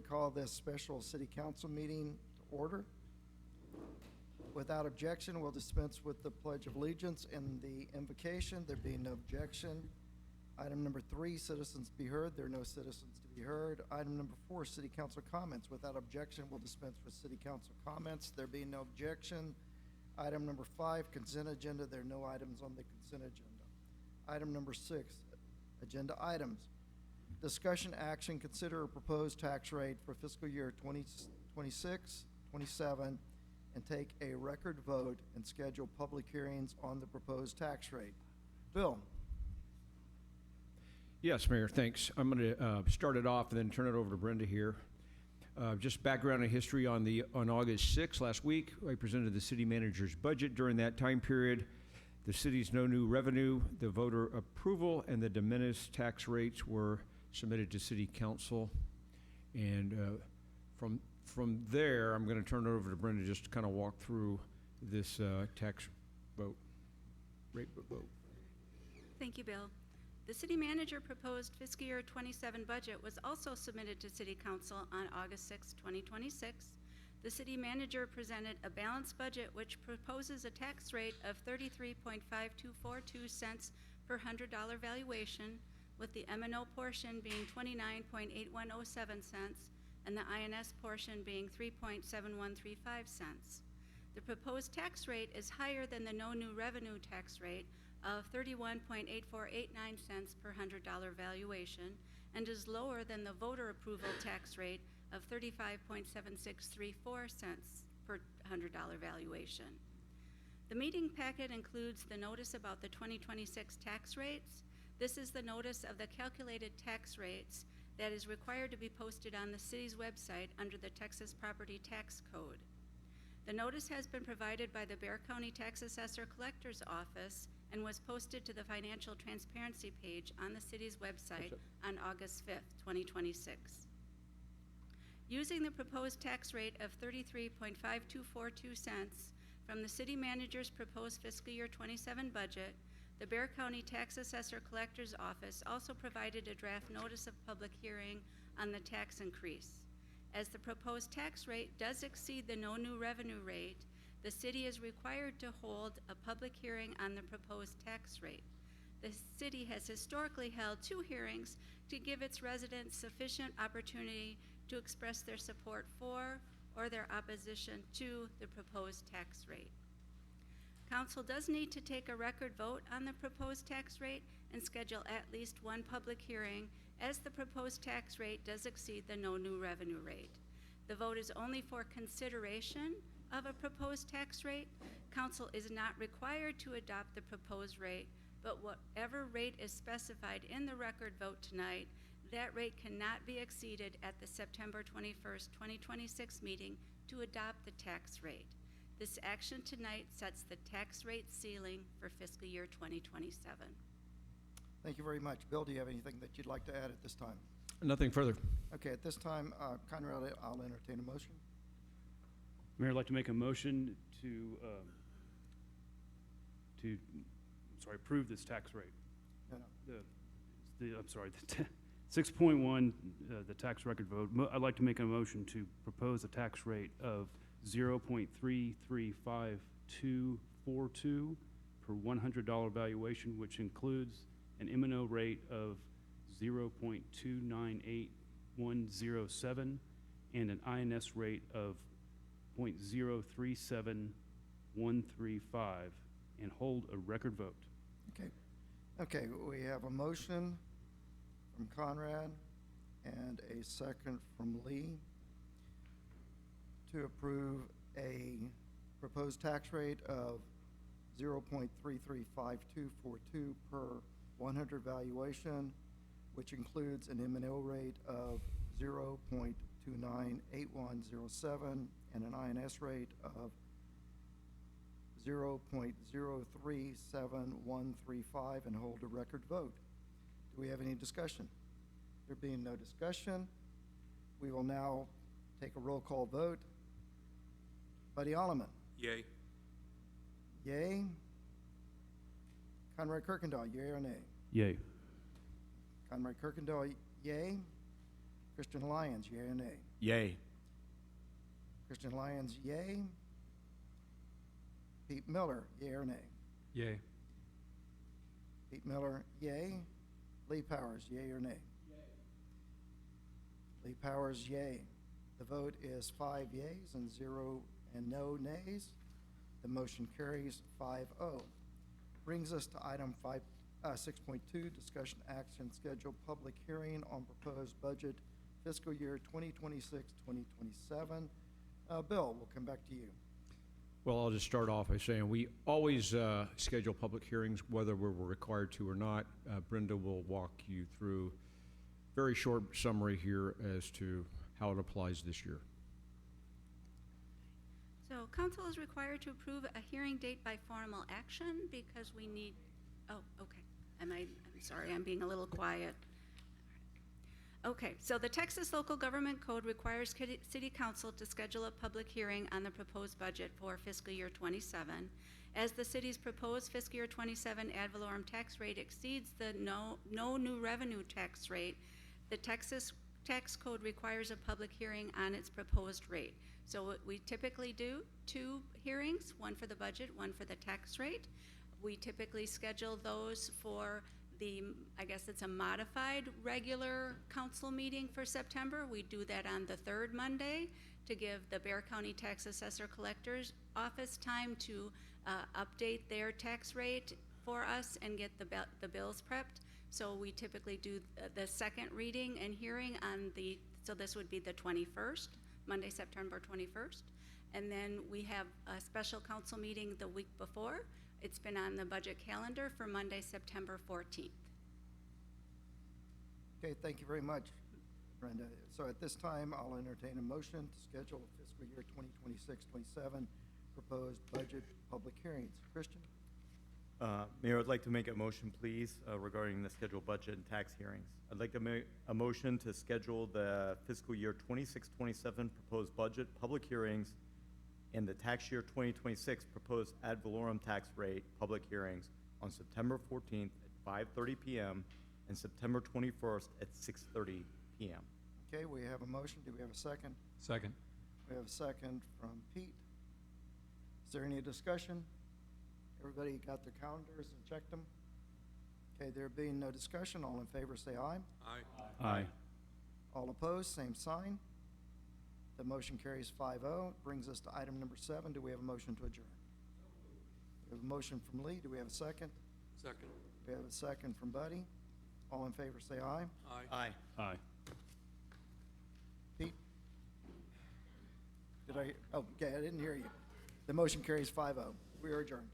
call this special city council meeting to order. Without objection, we'll dispense with the Pledge of Allegiance and the invocation. There being no objection. Item number 3, citizens be heard. There are no citizens to be heard. Item number 4, city council comments. Without objection, we'll dispense with city council comments. There being no objection. Item number 5, consent agenda. There are no items on the consent agenda. Item number 6, agenda items. Discussion action, consider a proposed tax rate for fiscal year 2026, 27, and take a record vote and schedule public hearings on the proposed tax rate. Bill? Yes, Mayor, thanks. I'm going to start it off and then turn it over to Brenda here. Just background and history on August 6th, last week, I presented the city manager's budget. During that time period, the city's no new revenue, the voter approval, and the de minimis tax rates were submitted to city council. And from there, I'm going to turn it over to Brenda just to kind of walk through this tax rate vote. Thank you, Bill. The city manager proposed fiscal year 27 budget was also submitted to city council on August 6, 2026. The city manager presented a balanced budget which proposes a tax rate of 33.5242 cents per $100 valuation, with the M&O portion being 29.8107 cents and the INS portion being 3.7135 cents. The proposed tax rate is higher than the no new revenue tax rate of 31.8489 cents per $100 valuation and is lower than the voter approval tax rate of 35.7634 cents per $100 valuation. The meeting packet includes the notice about the 2026 tax rates. This is the notice of the calculated tax rates that is required to be posted on the city's website under the Texas Property Tax Code. The notice has been provided by the Bexar County Tax Assessor Collector's Office and was posted to the financial transparency page on the city's website on August 5th, 2026. Using the proposed tax rate of 33.5242 cents from the city manager's proposed fiscal year 27 budget, the Bexar County Tax Assessor Collector's Office also provided a draft notice of public hearing on the tax increase. As the proposed tax rate does exceed the no new revenue rate, the city is required to hold a public hearing on the proposed tax rate. The city has historically held 2 hearings to give its residents sufficient opportunity to express their support for or their opposition to the proposed tax rate. Council does need to take a record vote on the proposed tax rate and schedule at least 1 public hearing, as the proposed tax rate does exceed the no new revenue rate. The vote is only for consideration of a proposed tax rate. Council is not required to adopt the proposed rate, but whatever rate is specified in the record vote tonight, that rate cannot be exceeded at the September 21st, 2026 meeting to adopt the tax rate. This action tonight sets the tax rate ceiling for fiscal year 2027. Thank you very much. Bill, do you have anything that you'd like to add at this time? Nothing further. Okay, at this time, Conrad, I'll entertain a motion. Mayor, I'd like to make a motion to approve this tax rate. No, no. I'm sorry, 6.1, the tax record vote. I'd like to make a motion to propose a tax rate of 0.335242 per $100 valuation, which includes an M&O rate of 0.298107 and an INS rate of 0.037135, and hold a record vote. Okay, we have a motion from Conrad and a second from Lee to approve a proposed tax rate of 0.335242 per 100 valuation, which includes an M&O rate of 0.298107 and an INS rate of 0.037135, and hold a record vote. Do we have any discussion? There being no discussion, we will now take a roll call vote. Buddy Alleman? Yay. Yay. Conrad Kirkendall, yay or nay? Yay. Conrad Kirkendall, yay. Christian Lyons, yea or nay? Yay. Christian Lyons, yea. Pete Miller, yea or nay? Yay. Pete Miller, yea. Lee Powers, yea or nay? Lee Powers, yea. The vote is 5 yeas and 0 and no nays. The motion carries 5-0. Brings us to item 6.2, discussion action schedule public hearing on proposed budget fiscal year 2026-2027. Bill, we'll come back to you. Well, I'll just start off by saying we always schedule public hearings, whether we're required to or not. Brenda will walk you through a very short summary here as to how it applies this year. So council is required to approve a hearing date by formal action because we need, oh, okay. I'm sorry, I'm being a little quiet. Okay, so the Texas Local Government Code requires City Council to schedule a public hearing on the proposed budget for fiscal year 27. As the city's proposed fiscal year 27 ad valorem tax rate exceeds the no new revenue tax rate, the Texas Tax Code requires a public hearing on its proposed rate. So we typically do 2 hearings, one for the budget, one for the tax rate. We typically schedule those for I guess it's a modified regular council meeting for September. We do that on the 3rd Monday to give the Bexar County Tax Assessor Collector's Office time to update their tax rate for us and get the bills prepped. So we typically do the second reading and hearing so this would be the 21st, Monday, September 21st. And then we have a special council meeting the week before. It's been on the budget calendar for Monday, September 14th. Okay, thank you very much, Brenda. So at this time, I'll entertain a motion to schedule fiscal year 2026-27 proposed budget public hearings. Christian? Mayor, I'd like to make a motion, please, regarding the scheduled budget and tax hearings. I'd like to make a motion to schedule the fiscal year 26-27 proposed budget public hearings and the tax year 2026 proposed ad valorem tax rate public hearings on September 14th at 5:30 p.m. and September 21st at 6:30 p.m. Okay, we have a motion. Do we have a second? Second. We have a second from Pete. Is there any discussion? Everybody got their calendars and checked them? Okay, there being no discussion, all in favor say aye. Aye. All opposed, same sign. The motion carries 5-0. Brings us to item number 7. Do we have a motion to adjourn? We have a motion from Lee. Do we have a second? Second. We have a second from Buddy. All in favor say aye. Aye. Aye. Pete? Okay, I didn't hear you. The motion carries 5-0. We are adjourned.